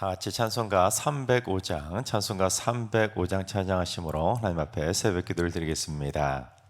다 같이 찬송가 305장 찬양하심으로 하나님 앞에 새벽 기도를 드리겠습니다.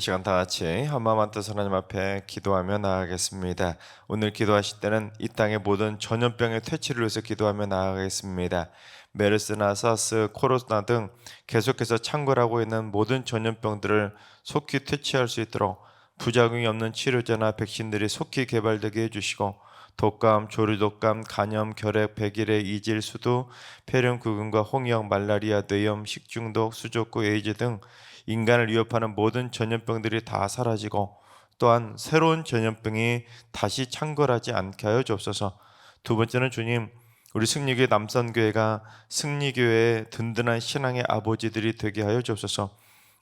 이 시간 다 같이 한마음 한뜻 하나님 앞에 기도하며 나아가겠습니다. 오늘 기도하실 때는 이 땅의 모든 전염병의 퇴치를 위해서 기도하며 나아가겠습니다. 메르스나 사스, 코로나 등 계속해서 창궐하고 있는 모든 전염병들을 속히 퇴치할 수 있도록 부작용이 없는 치료제나 백신들이 속히 개발되게 해주시고 독감, 조류독감, 간염, 결핵, 백일의 이질, 수두, 폐렴구근과 홍역, 말라리아, 뇌염, 식중독, 수족구, 에이즈 등 인간을 위협하는 모든 전염병들이 다 사라지고 또한 새로운 전염병이 다시 창궐하지 않게 하여 주옵소서. 두 번째는 주님, 우리 승리교회 남산교회가 승리교회의 든든한 신앙의 아버지들이 되게 하여 주옵소서.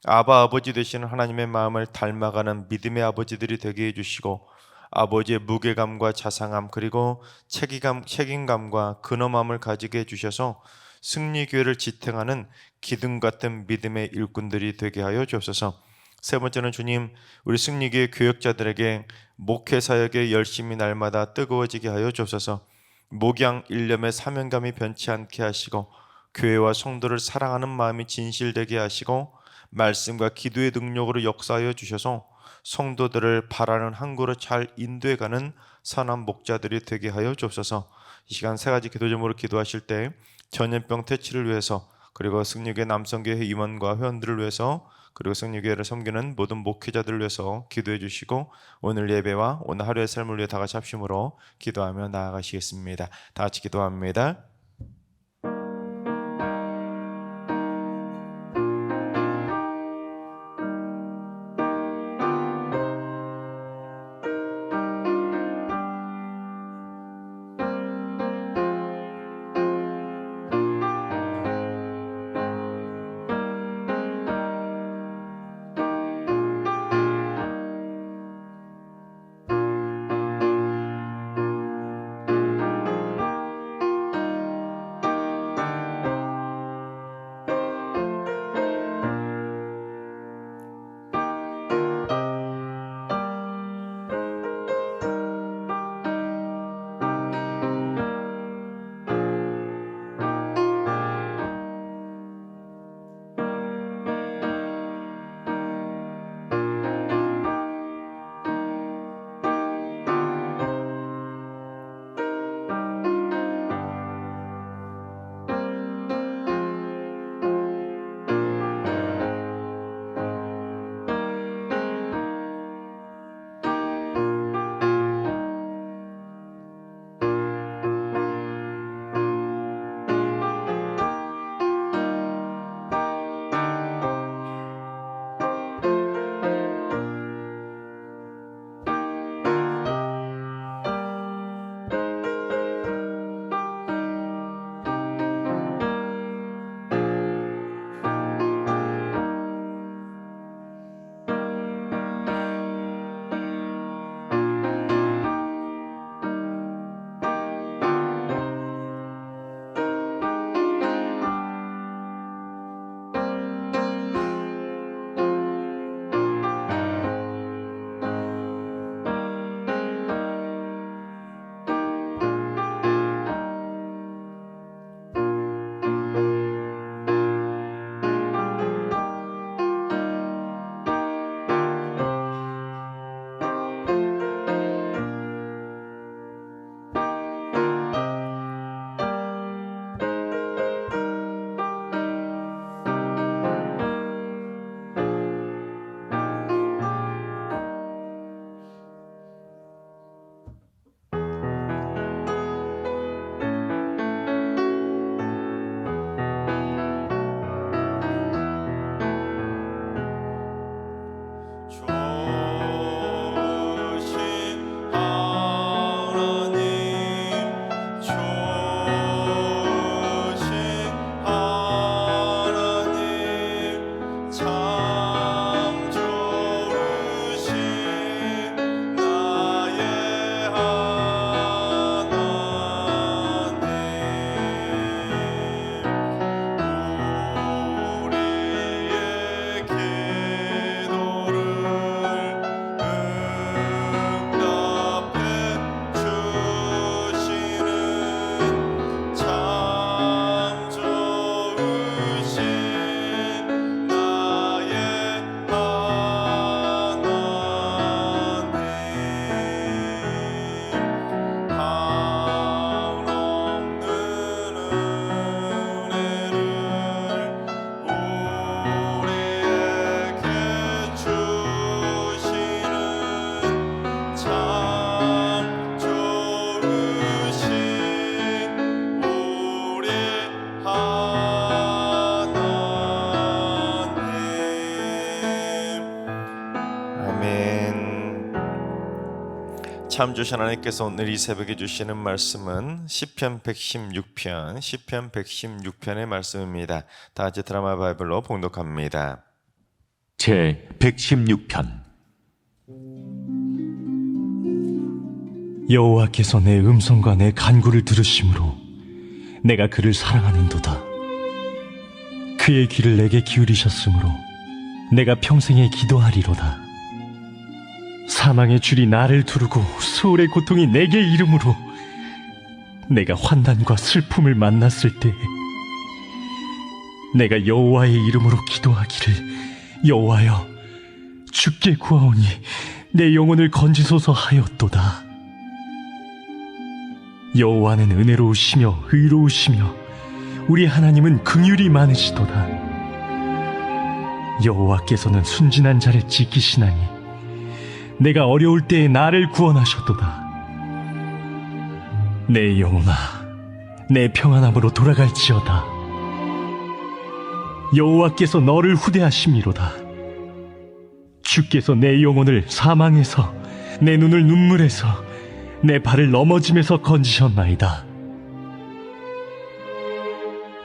아바 아버지 되시는 하나님의 마음을 닮아가는 믿음의 아버지들이 되게 해주시고 아버지의 무게감과 자상함 그리고 책임감과 근엄함을 가지게 해주셔서 승리교회를 지탱하는 기둥 같은 믿음의 일꾼들이 되게 하여 주옵소서. 세 번째는 주님, 우리 승리교회 교역자들에게 목회 사역에 열심히 날마다 뜨거워지게 하여 주옵소서. 목양 일념의 사명감이 변치 않게 하시고 교회와 성도를 사랑하는 마음이 진실되게 하시고 말씀과 기도의 능력으로 역사하여 주셔서 성도들을 바라는 항구로 잘 인도해가는 선한 목자들이 되게 하여 주옵소서. 이 시간 세 가지 기도 제목으로 기도하실 때 전염병 퇴치를 위해서 그리고 승리교회 남성교회 임원과 회원들을 위해서 그리고 승리교회를 섬기는 모든 목회자들을 위해서 기도해 주시고 오늘 예배와 오늘 하루의 삶을 위해 다 같이 합심으로 기도하며 나아가시겠습니다. 다 같이 기도합니다. 참 좋으신 하나님께서 오늘 이 새벽에 주시는 말씀은 시편 116편의 말씀입니다. 다 같이 드라마 바이블로 봉독합니다. 제 116편. 여호와께서 내 음성과 내 간구를 들으심으로 내가 그를 사랑하는도다. 그의 귀를 내게 기울이셨으므로 내가 평생에 기도하리로다. 사망의 줄이 나를 두르고 수월의 고통이 내게 이름으로 내가 환난과 슬픔을 만났을 때에 내가 여호와의 이름으로 기도하기를, 여호와여, 주께 구하오니 내 영혼을 건지소서 하였도다. 여호와는 은혜로우시며 의로우시며 우리 하나님은 긍휼이 많으시도다. 여호와께서는 순진한 자를 지키시나니 내가 어려울 때에 나를 구원하셨도다. 내 영혼아, 내 평안함으로 돌아갈지어다. 여호와께서 너를 후대하심이로다. 주께서 내 영혼을 사망에서, 내 눈을 눈물에서, 내 발을 넘어짐에서 건지셨나이다.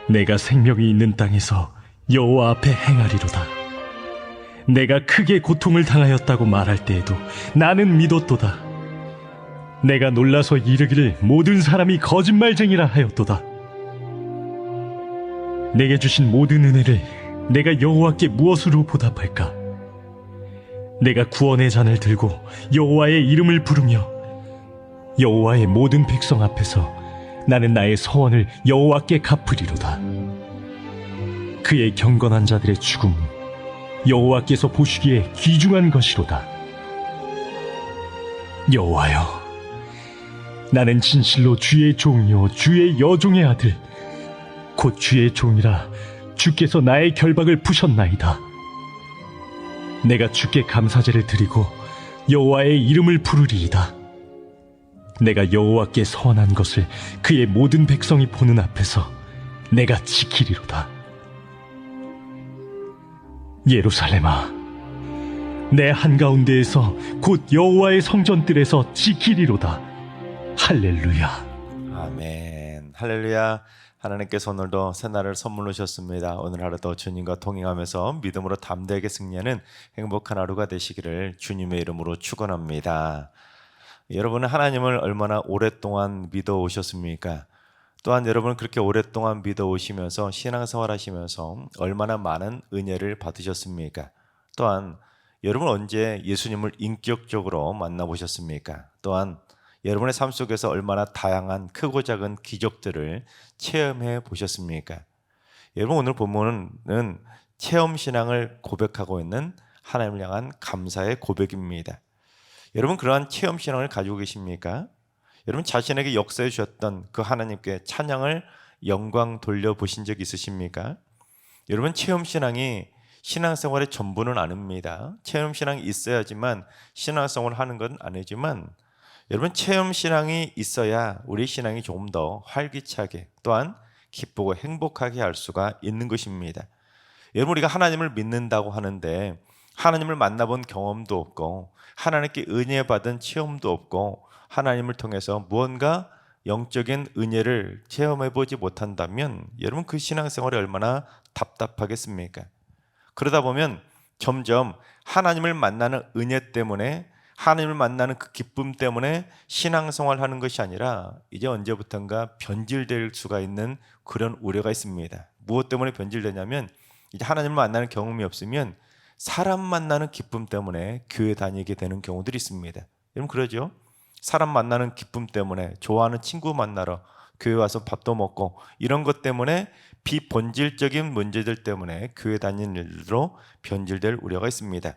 내가 생명이 있는 땅에서 여호와 앞에 행하리로다. 내가 크게 고통을 당하였다고 말할 때에도 나는 믿었도다. 내가 놀라서 이르기를 모든 사람이 거짓말쟁이라 하였도다. 내게 주신 모든 은혜를 내가 여호와께 무엇으로 보답할까? 내가 구원의 잔을 들고 여호와의 이름을 부르며 여호와의 모든 백성 앞에서 나는 나의 서원을 여호와께 갚으리로다. 그의 경건한 자들의 죽음은 여호와께서 보시기에 귀중한 것이로다. 여호와여, 나는 진실로 주의 종이요 주의 여종의 아들, 곧 주의 종이라 주께서 나의 결박을 푸셨나이다. 내가 주께 감사제를 드리고 여호와의 이름을 부르리이다. 내가 여호와께 서원한 것을 그의 모든 백성이 보는 앞에서 내가 지키리로다. 예루살렘아, 내 한가운데에서 곧 여호와의 성전들에서 지키리로다. 할렐루야. 아멘. 할렐루야. 하나님께서 오늘도 새날을 선물로 주셨습니다. 오늘 하루도 주님과 동행하면서 믿음으로 담대하게 승리하는 행복한 하루가 되시기를 주님의 이름으로 축원합니다. 여러분은 하나님을 얼마나 오랫동안 믿어 오셨습니까? 또한 여러분은 그렇게 오랫동안 믿어 오시면서 신앙생활 하시면서 얼마나 많은 은혜를 받으셨습니까? 또한 여러분 언제 예수님을 인격적으로 만나보셨습니까? 또한 여러분의 삶 속에서 얼마나 다양한 크고 작은 기적들을 체험해 보셨습니까? 여러분 오늘 본문은 체험신앙을 고백하고 있는 하나님을 향한 감사의 고백입니다. 여러분 그러한 체험신앙을 가지고 계십니까? 여러분 자신에게 역사해 주셨던 그 하나님께 찬양을 영광 돌려보신 적 있으십니까? 여러분 체험신앙이 신앙생활의 전부는 아닙니다. 체험신앙이 있어야지만 신앙생활을 하는 건 아니지만 여러분 체험신앙이 있어야 우리 신앙이 조금 더 활기차게 또한 기쁘고 행복하게 할 수가 있는 것입니다. 여러분 우리가 하나님을 믿는다고 하는데 하나님을 만나본 경험도 없고 하나님께 은혜 받은 체험도 없고 하나님을 통해서 무언가 영적인 은혜를 체험해보지 못한다면 여러분 그 신앙생활이 얼마나 답답하겠습니까? 그러다 보면 점점 하나님을 만나는 은혜 때문에 하나님을 만나는 그 기쁨 때문에 신앙생활을 하는 것이 아니라 이제 언제부턴가 변질될 수가 있는 그런 우려가 있습니다. 무엇 때문에 변질되냐면 이제 하나님을 만나는 경험이 없으면 사람 만나는 기쁨 때문에 교회 다니게 되는 경우들이 있습니다. 여러분 그러죠? 사람 만나는 기쁨 때문에 좋아하는 친구 만나러 교회 와서 밥도 먹고 이런 것 때문에 비본질적인 문제들 때문에 교회 다니는 일로 변질될 우려가 있습니다.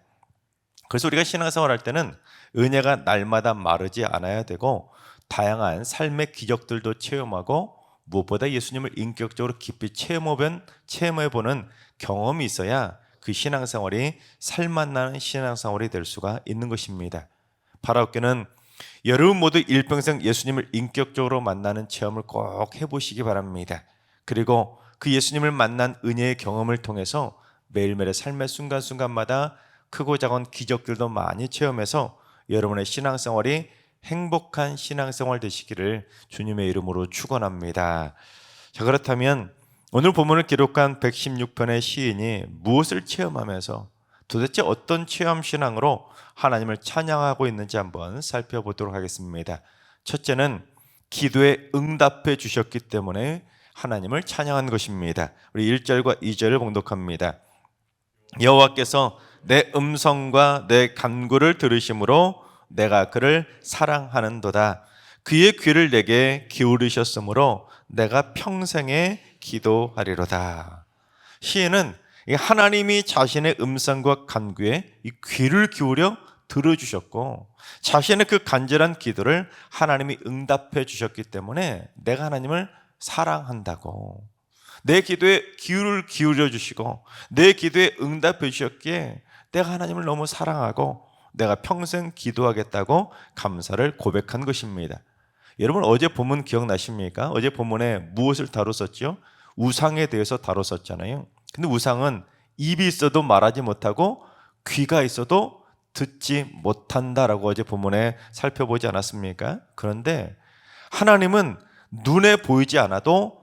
그래서 우리가 신앙생활 할 때는 은혜가 날마다 마르지 않아야 되고 다양한 삶의 기적들도 체험하고 무엇보다 예수님을 인격적으로 깊이 체험해보는 경험이 있어야 그 신앙생활이 살맛나는 신앙생활이 될 수가 있는 것입니다. 바라옵기는 여러분 모두 일평생 예수님을 인격적으로 만나는 체험을 꼭 해보시기 바랍니다. 그리고 그 예수님을 만난 은혜의 경험을 통해서 매일매일의 삶의 순간순간마다 크고 작은 기적들도 많이 체험해서 여러분의 신앙생활이 행복한 신앙생활 되시기를 주님의 이름으로 축원합니다. 자, 그렇다면 오늘 본문을 기록한 116편의 시인이 무엇을 체험하면서 도대체 어떤 체험 신앙으로 하나님을 찬양하고 있는지 한번 살펴보도록 하겠습니다. 첫째는 기도에 응답해 주셨기 때문에 하나님을 찬양한 것입니다. 우리 1절과 2절을 봉독합니다. 여호와께서 내 음성과 내 간구를 들으심으로 내가 그를 사랑하는도다. 그의 귀를 내게 기울이셨으므로 내가 평생에 기도하리로다. 시인은 하나님이 자신의 음성과 간구에 이 귀를 기울여 들어주셨고 자신의 그 간절한 기도를 하나님이 응답해 주셨기 때문에 내가 하나님을 사랑한다고, 내 기도에 귀를 기울여 주시고 내 기도에 응답해 주셨기에 내가 하나님을 너무 사랑하고 내가 평생 기도하겠다고 감사를 고백한 것입니다. 여러분, 어제 본문 기억나십니까? 어제 본문에 무엇을 다뤘었죠? 우상에 대해서 다뤘었잖아요. 근데 우상은 입이 있어도 말하지 못하고 귀가 있어도 듣지 못한다라고 어제 본문에 살펴보지 않았습니까? 그런데 하나님은 눈에 보이지 않아도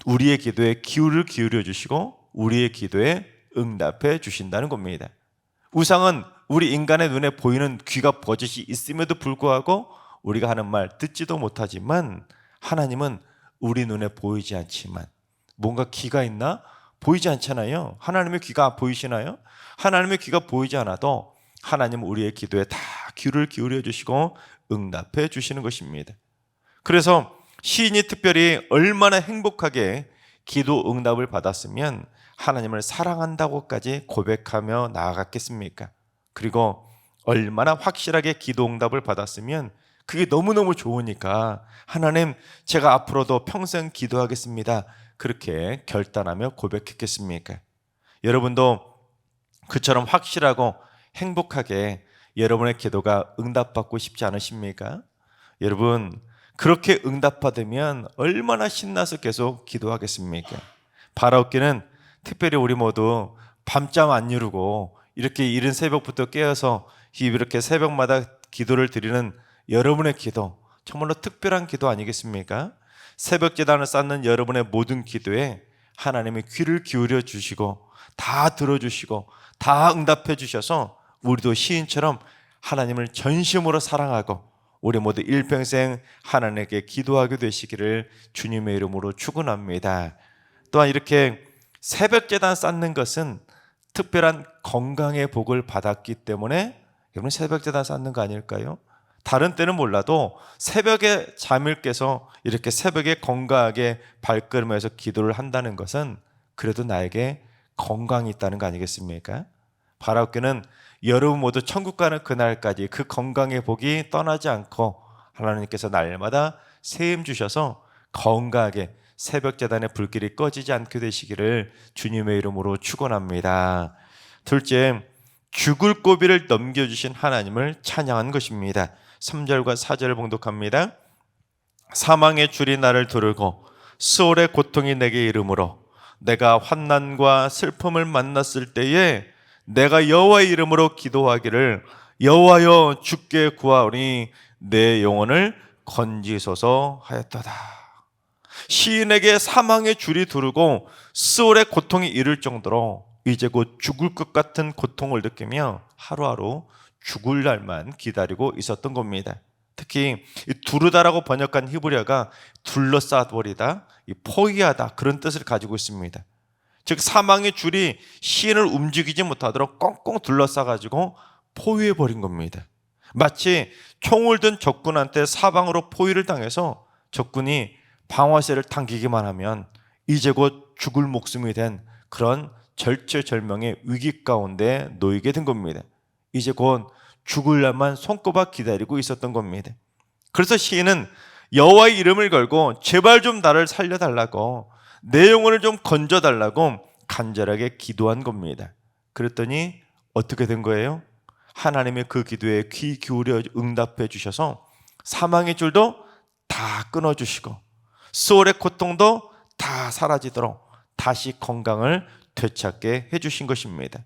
우리의 기도에 귀를 기울여 주시고 우리의 기도에 응답해 주신다는 겁니다. 우상은 우리 인간의 눈에 보이는 귀가 버젓이 있음에도 불구하고 우리가 하는 말 듣지도 못하지만 하나님은 우리 눈에 보이지 않지만 뭔가 귀가 있나? 보이지 않잖아요. 하나님의 귀가 보이시나요? 하나님의 귀가 보이지 않아도 하나님은 우리의 기도에 다 귀를 기울여 주시고 응답해 주시는 것입니다. 그래서 시인이 특별히 얼마나 행복하게 기도 응답을 받았으면 하나님을 사랑한다고까지 고백하며 나아갔겠습니까? 그리고 얼마나 확실하게 기도 응답을 받았으면 그게 너무너무 좋으니까 하나님, 제가 앞으로도 평생 기도하겠습니다, 그렇게 결단하며 고백했겠습니까? 여러분도 그처럼 확실하고 행복하게 여러분의 기도가 응답받고 싶지 않으십니까? 여러분, 그렇게 응답받으면 얼마나 신나서 계속 기도하겠습니까? 바라옵기는 특별히 우리 모두 밤잠 안 이루고 이렇게 이른 새벽부터 깨어서 이렇게 새벽마다 기도를 드리는 여러분의 기도, 정말로 특별한 기도 아니겠습니까? 새벽 제단을 쌓는 여러분의 모든 기도에 하나님의 귀를 기울여 주시고 다 들어주시고 다 응답해 주셔서 우리도 시인처럼 하나님을 전심으로 사랑하고 우리 모두 일평생 하나님께 기도하게 되시기를 주님의 이름으로 축원합니다. 또한 이렇게 새벽 제단 쌓는 것은 특별한 건강의 복을 받았기 때문에 여러분 새벽 제단 쌓는 거 아닐까요? 다른 때는 몰라도 새벽에 잠을 깨서 이렇게 새벽에 건강하게 발걸음해서 기도를 한다는 것은 그래도 나에게 건강이 있다는 거 아니겠습니까? 바라옵기는 여러분 모두 천국 가는 그날까지 그 건강의 복이 떠나지 않고 하나님께서 날마다 세임 주셔서 건강하게 새벽 제단의 불길이 꺼지지 않게 되시기를 주님의 이름으로 축원합니다. 둘째, 죽을 고비를 넘겨주신 하나님을 찬양한 것입니다. 3절과 4절을 봉독합니다. 사망의 줄이 나를 두르고 수월의 고통이 내게 이르므로 내가 환난과 슬픔을 만났을 때에 내가 여호와의 이름으로 기도하기를 여호와여 주께 구하오니 내 영혼을 건지소서 하였도다. 시인에게 사망의 줄이 두르고 수월의 고통이 이를 정도로 이제 곧 죽을 것 같은 고통을 느끼며 하루하루 죽을 날만 기다리고 있었던 겁니다. 특히 이 두르다라고 번역한 히브리어가 둘러싸버리다, 포위하다, 그런 뜻을 가지고 있습니다. 즉 사망의 줄이 시인을 움직이지 못하도록 꽁꽁 둘러싸가지고 포위해버린 겁니다. 마치 총을 든 적군한테 사방으로 포위를 당해서 적군이 방아쇠를 당기기만 하면 이제 곧 죽을 목숨이 된 그런 절체절명의 위기 가운데 놓이게 된 겁니다. 이제 곧 죽을 날만 손꼽아 기다리고 있었던 겁니다. 그래서 시인은 여호와의 이름을 걸고 제발 좀 나를 살려달라고, 내 영혼을 좀 건져달라고 간절하게 기도한 겁니다. 그랬더니 어떻게 된 거예요? 하나님의 그 기도에 귀 기울여 응답해 주셔서 사망의 줄도 다 끊어주시고 수월의 고통도 다 사라지도록 다시 건강을 되찾게 해주신 것입니다.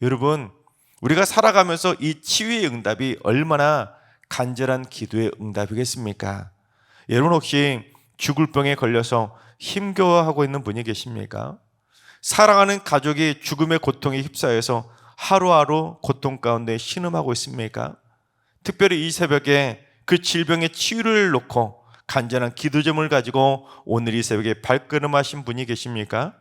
여러분, 우리가 살아가면서 이 치유의 응답이 얼마나 간절한 기도의 응답이겠습니까? 여러분 혹시 죽을 병에 걸려서 힘겨워하고 있는 분이 계십니까? 사랑하는 가족이 죽음의 고통에 휩싸여서 하루하루 고통 가운데 신음하고 있습니까? 특별히 이 새벽에 그 질병의 치유를 놓고 간절한 기도 제목을 가지고 오늘 이 새벽에 발걸음하신 분이 계십니까?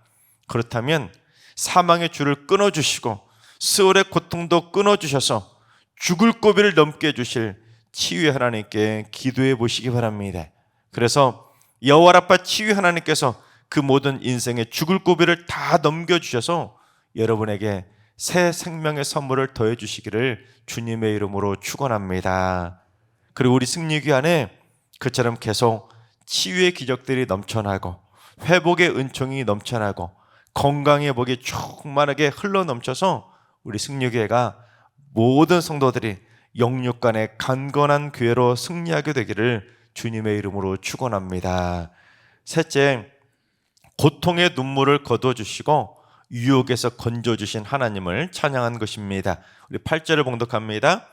그렇다면 사망의 줄을 끊어주시고 스월의 고통도 끊어주셔서 죽을 고비를 넘게 해주실 치유의 하나님께 기도해 보시기 바랍니다. 그래서 여호와라파 치유 하나님께서 그 모든 인생의 죽을 고비를 다 넘겨주셔서 여러분에게 새 생명의 선물을 더해 주시기를 주님의 이름으로 축원합니다. 그리고 우리 승리기 안에 그처럼 계속 치유의 기적들이 넘쳐나고 회복의 은총이 넘쳐나고 건강의 복이 충만하게 흘러 넘쳐서 우리 승리교회가 모든 성도들이 영육간의 강건한 교회로 승리하게 되기를 주님의 이름으로 축원합니다. 셋째, 고통의 눈물을 거둬주시고 유혹에서 건져주신 하나님을 찬양한 것입니다. 우리 8절을 봉독합니다.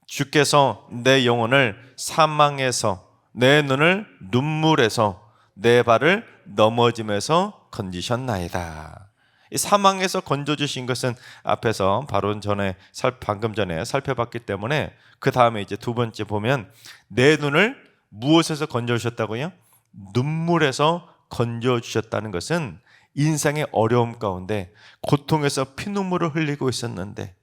주께서 내 영혼을 사망에서, 내 눈을 눈물에서, 내 발을 넘어짐에서 건지셨나이다. 이 사망에서 건져주신 것은 앞에서 방금 전에 살펴봤기 때문에 그 다음에 이제 두 번째 보면 내 눈을 무엇에서 건져주셨다고요? 눈물에서 건져주셨다는 것은 인생의 어려움 가운데 고통에서 피눈물을 흘리고 있었는데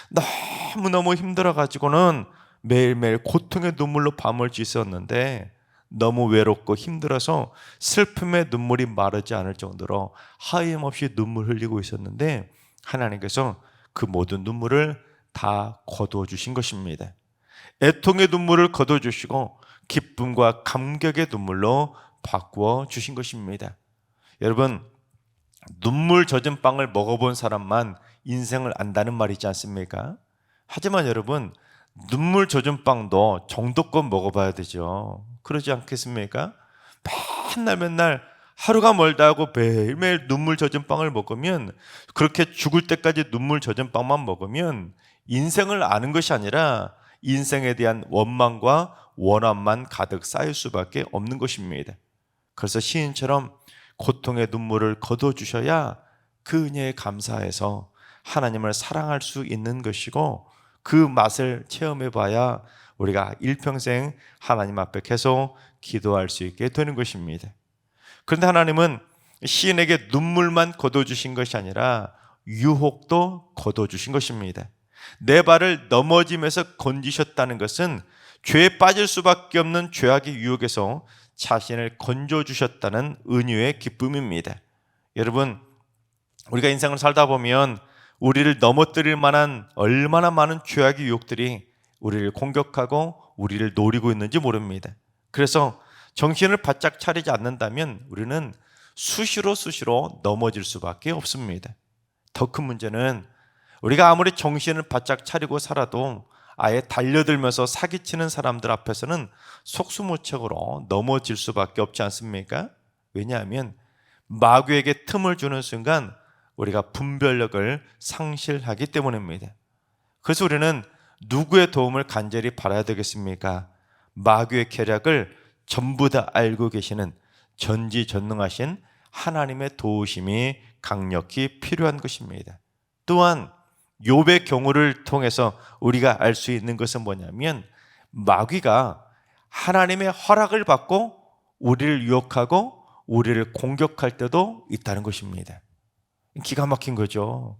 너무너무 힘들어가지고는 매일매일 고통의 눈물로 밤을 지새웠는데 너무 외롭고 힘들어서 슬픔의 눈물이 마르지 않을 정도로 하염없이 눈물 흘리고 있었는데 하나님께서 그 모든 눈물을 다 거두어 주신 것입니다. 애통의 눈물을 거두어 주시고 기쁨과 감격의 눈물로 바꾸어 주신 것입니다. 여러분, 눈물 젖은 빵을 먹어본 사람만 인생을 안다는 말이지 않습니까? 하지만 여러분, 눈물 젖은 빵도 정도껏 먹어봐야 되죠. 그러지 않겠습니까? 맨날 하루가 멀다 하고 매일매일 눈물 젖은 빵을 먹으면, 그렇게 죽을 때까지 눈물 젖은 빵만 먹으면 인생을 아는 것이 아니라 인생에 대한 원망과 원함만 가득 쌓일 수밖에 없는 것입니다. 그래서 시인처럼 고통의 눈물을 거둬주셔야 그 은혜에 감사해서 하나님을 사랑할 수 있는 것이고, 그 맛을 체험해봐야 우리가 일평생 하나님 앞에 계속 기도할 수 있게 되는 것입니다. 그런데 하나님은 시인에게 눈물만 거둬주신 것이 아니라 유혹도 거둬주신 것입니다. 내 발을 넘어짐에서 건지셨다는 것은 죄에 빠질 수밖에 없는 죄악의 유혹에서 자신을 건져주셨다는 은유의 기쁨입니다. 여러분, 우리가 인생을 살다 보면 우리를 넘어뜨릴 만한 얼마나 많은 죄악의 유혹들이 우리를 공격하고 우리를 노리고 있는지 모릅니다. 그래서 정신을 바짝 차리지 않는다면 우리는 수시로 넘어질 수밖에 없습니다. 더 큰 문제는 우리가 아무리 정신을 바짝 차리고 살아도 아예 달려들면서 사기치는 사람들 앞에서는 속수무책으로 넘어질 수밖에 없지 않습니까? 왜냐하면 마귀에게 틈을 주는 순간 우리가 분별력을 상실하기 때문입니다. 그래서 우리는 누구의 도움을 간절히 바라야 되겠습니까? 마귀의 계략을 전부 다 알고 계시는 전지전능하신 하나님의 도우심이 강력히 필요한 것입니다. 또한 욥의 경우를 통해서 우리가 알 수 있는 것은 뭐냐면, 마귀가 하나님의 허락을 받고 우리를 유혹하고 우리를 공격할 때도 있다는 것입니다. 기가 막힌 거죠.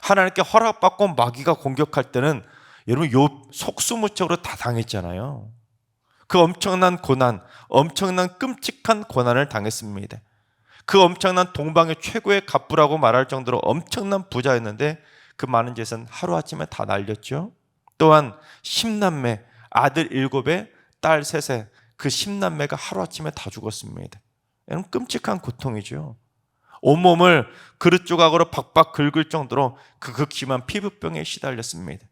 하나님께 허락받고 마귀가 공격할 때는 여러분 욥 속수무책으로 다 당했잖아요. 그 엄청난 고난, 엄청난 끔찍한 고난을 당했습니다. 그 엄청난 동방의 최고의 갑부라고 말할 정도로 엄청난 부자였는데 그 많은 재산 하루아침에 다 날렸죠. 또한 10남매, 아들 7에 딸 3에 그 10남매가 하루아침에 다 죽었습니다. 여러분 끔찍한 고통이죠. 온몸을 그릇 조각으로 박박 긁을 정도로 그 극심한 피부병에 시달렸습니다.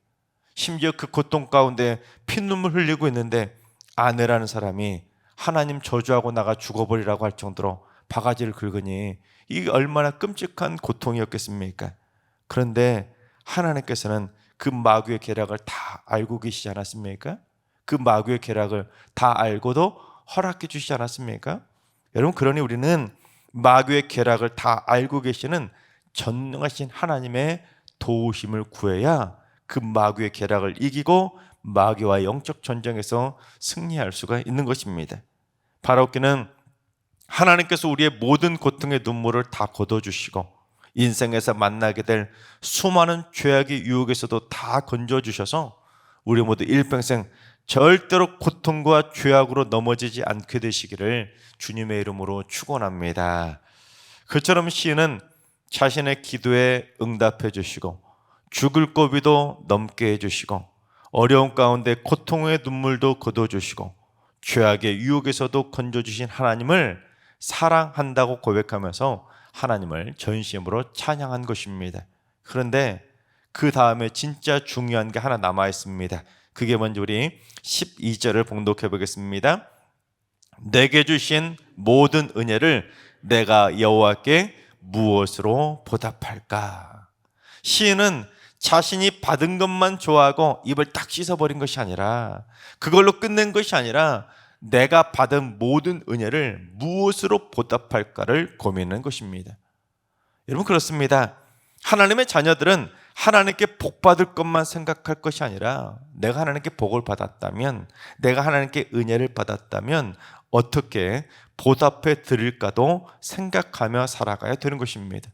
심지어 그 고통 가운데 피눈물 흘리고 있는데 아내라는 사람이 하나님 저주하고 나가 죽어버리라고 할 정도로 바가지를 긁으니 이게 얼마나 끔찍한 고통이었겠습니까? 그런데 하나님께서는 그 마귀의 계략을 다 알고 계시지 않았습니까? 그 마귀의 계략을 다 알고도 허락해 주시지 않았습니까? 여러분, 그러니 우리는 마귀의 계략을 다 알고 계시는 전능하신 하나님의 도우심을 구해야 그 마귀의 계략을 이기고 마귀와 영적 전쟁에서 승리할 수가 있는 것입니다. 바라옵기는 하나님께서 우리의 모든 고통의 눈물을 다 걷어주시고 인생에서 만나게 될 수많은 죄악의 유혹에서도 다 건져주셔서 우리 모두 일평생 절대로 고통과 죄악으로 넘어지지 않게 되시기를 주님의 이름으로 축원합니다. 그처럼 시인은 자신의 기도에 응답해 주시고 죽을 고비도 넘게 해주시고 어려움 가운데 고통의 눈물도 거둬주시고 죄악의 유혹에서도 건져주신 하나님을 사랑한다고 고백하면서 하나님을 전심으로 찬양한 것입니다. 그런데 그 다음에 진짜 중요한 게 하나 남아 있습니다. 그게 먼저 우리 12절을 봉독해 보겠습니다. 내게 주신 모든 은혜를 내가 여호와께 무엇으로 보답할까? 시인은 자신이 받은 것만 좋아하고 입을 딱 씻어버린 것이 아니라, 그걸로 끝낸 것이 아니라 내가 받은 모든 은혜를 무엇으로 보답할까를 고민하는 것입니다. 여러분, 그렇습니다. 하나님의 자녀들은 하나님께 복 받을 것만 생각할 것이 아니라 내가 하나님께 복을 받았다면, 내가 하나님께 은혜를 받았다면 어떻게 보답해 드릴까도 생각하며 살아가야 되는 것입니다.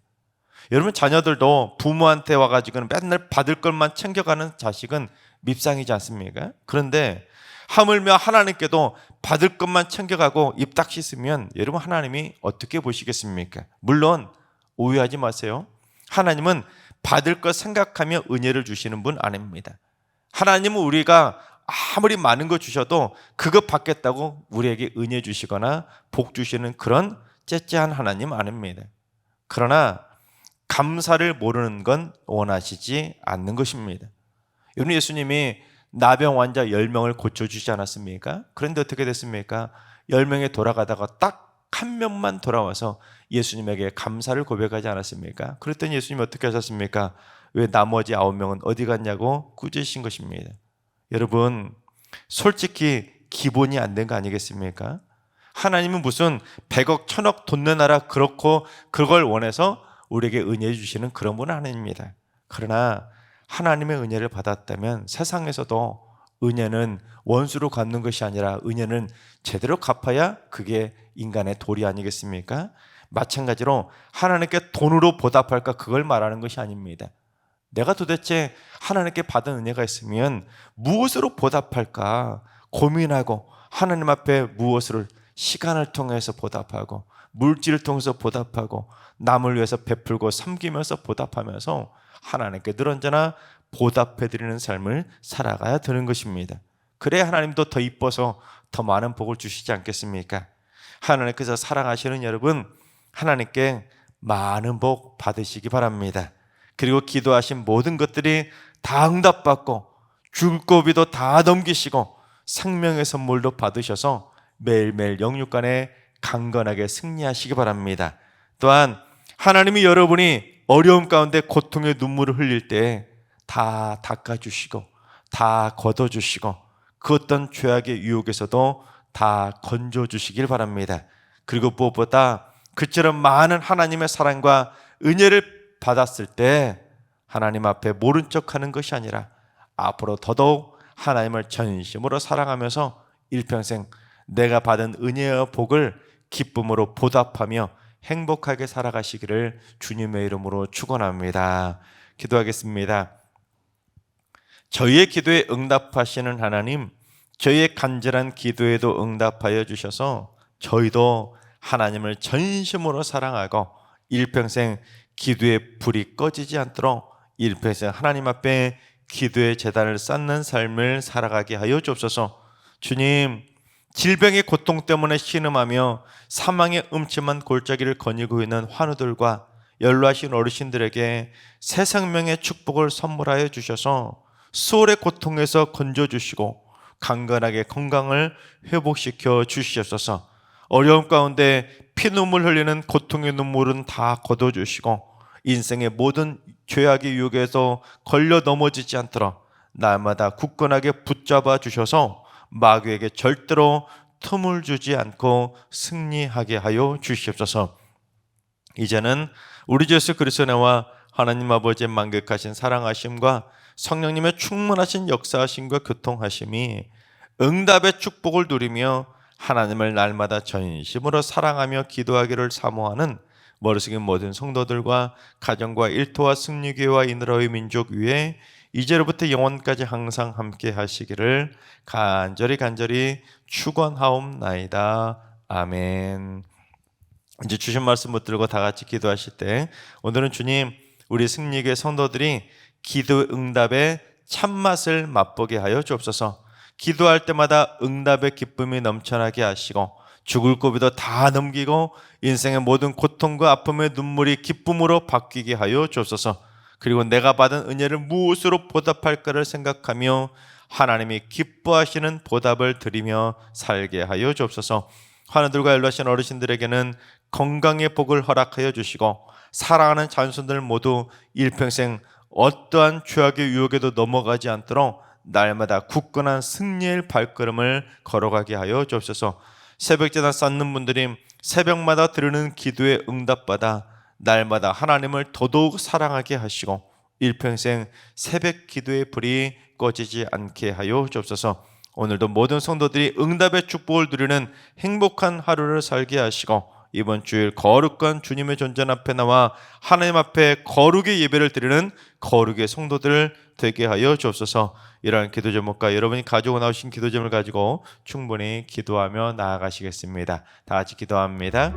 여러분, 자녀들도 부모한테 와가지고는 맨날 받을 것만 챙겨가는 자식은 밉상이지 않습니까? 그런데 하물며 하나님께도 받을 것만 챙겨가고 입 딱 씻으면 여러분, 하나님이 어떻게 보시겠습니까? 물론 오해하지 마세요. 하나님은 받을 것 생각하며 은혜를 주시는 분 아닙니다. 하나님은 우리가 아무리 많은 거 주셔도 그거 받겠다고 우리에게 은혜 주시거나 복 주시는 그런 째째한 하나님 아닙니다. 그러나 감사를 모르는 건 원하시지 않는 것입니다. 여러분, 예수님이 나병 환자 10명을 고쳐주지 않았습니까? 그런데 어떻게 됐습니까? 10명에 돌아가다가 딱 한 명만 돌아와서 예수님에게 감사를 고백하지 않았습니까? 그랬더니 예수님이 어떻게 하셨습니까? 왜 나머지 9명은 어디 갔냐고 꾸짖으신 것입니다. 여러분, 솔직히 기본이 안 된 거 아니겠습니까? 하나님은 무슨 100억 1000억 돈 내놔라 그렇고 그걸 원해서 우리에게 은혜 주시는 그런 분은 아닙니다. 그러나 하나님의 은혜를 받았다면 세상에서도 은혜는 원수로 갚는 것이 아니라 은혜는 제대로 갚아야 그게 인간의 도리 아니겠습니까? 마찬가지로 하나님께 돈으로 보답할까, 그걸 말하는 것이 아닙니다. 내가 도대체 하나님께 받은 은혜가 있으면 무엇으로 보답할까 고민하고 하나님 앞에 무엇을 시간을 통해서 보답하고 물질을 통해서 보답하고 남을 위해서 베풀고 섬기면서 보답하면서 하나님께 늘 언제나 보답해드리는 삶을 살아가야 되는 것입니다. 그래야 하나님도 더 이뻐서 더 많은 복을 주시지 않겠습니까? 하나님께서 사랑하시는 여러분, 하나님께 많은 복 받으시기 바랍니다. 그리고 기도하신 모든 것들이 다 응답받고 죽을 고비도 다 넘기시고 생명의 선물도 받으셔서 매일매일 영육간에 강건하게 승리하시기 바랍니다. 또한 하나님이 여러분이 어려움 가운데 고통의 눈물을 흘릴 때 다 닦아주시고 다 걷어주시고 그 어떤 죄악의 유혹에서도 다 건져주시길 바랍니다. 그리고 무엇보다 그처럼 많은 하나님의 사랑과 은혜를 받았을 때 하나님 앞에 모른 척하는 것이 아니라 앞으로 더더욱 하나님을 전심으로 사랑하면서 일평생 내가 받은 은혜와 복을 기쁨으로 보답하며 행복하게 살아가시기를 주님의 이름으로 축원합니다. 기도하겠습니다. 저희의 기도에 응답하시는 하나님, 저희의 간절한 기도에도 응답하여 주셔서 저희도 하나님을 전심으로 사랑하고 일평생 기도의 불이 꺼지지 않도록 일평생 하나님 앞에 기도의 제단을 쌓는 삶을 살아가게 하여 주옵소서. 주님, 질병의 고통 때문에 신음하며 사망의 음침한 골짜기를 거니고 있는 환우들과 연로하신 어르신들에게 새 생명의 축복을 선물하여 주셔서 수월의 고통에서 건져주시고 강건하게 건강을 회복시켜 주시옵소서. 어려움 가운데 피눈물 흘리는 고통의 눈물은 다 걷어주시고 인생의 모든 죄악의 유혹에서 걸려 넘어지지 않도록 날마다 굳건하게 붙잡아 주셔서 마귀에게 절대로 틈을 주지 않고 승리하게 하여 주시옵소서. 이제는 우리 주 예수 그리스도의 은혜와 하나님 아버지의 만극하신 사랑하심과 성령님의 충만하신 역사하심과 교통하심이 응답의 축복을 누리며 하나님을 날마다 전심으로 사랑하며 기도하기를 사모하는 머리숙인 모든 성도들과 가정과 일터와 승리교회와 이나라의 민족 위에 이제로부터 영원까지 항상 함께 하시기를 간절히 축원하옵나이다. 아멘. 이제 주신 말씀 붙들고 다 같이 기도하실 때, 오늘은 주님, 우리 승리교회 성도들이 기도 응답의 참맛을 맛보게 하여 주옵소서. 기도할 때마다 응답의 기쁨이 넘쳐나게 하시고 죽을 고비도 다 넘기고 인생의 모든 고통과 아픔의 눈물이 기쁨으로 바뀌게 하여 주옵소서. 그리고 내가 받은 은혜를 무엇으로 보답할까를 생각하며 하나님이 기뻐하시는 보답을 드리며 살게 하여 주옵소서. 하늘들과 연락하신 어르신들에게는 건강의 복을 허락하여 주시고 사랑하는 자손들 모두 일평생 어떠한 죄악의 유혹에도 넘어가지 않도록 날마다 굳건한 승리의 발걸음을 걸어가게 하여 주옵소서. 새벽제단 쌓는 분들이 새벽마다 드리는 기도에 응답받아 날마다 하나님을 더더욱 사랑하게 하시고 일평생 새벽 기도의 불이 꺼지지 않게 하여 주옵소서. 오늘도 모든 성도들이 응답의 축복을 누리는 행복한 하루를 살게 하시고 이번 주일 거룩한 주님의 존전 앞에 나와 하나님 앞에 거룩의 예배를 드리는 거룩의 성도들 되게 하여 주옵소서. 이러한 기도 제목과 여러분이 가지고 나오신 기도 제목을 가지고 충분히 기도하며 나아가시겠습니다. 다 같이 기도합니다.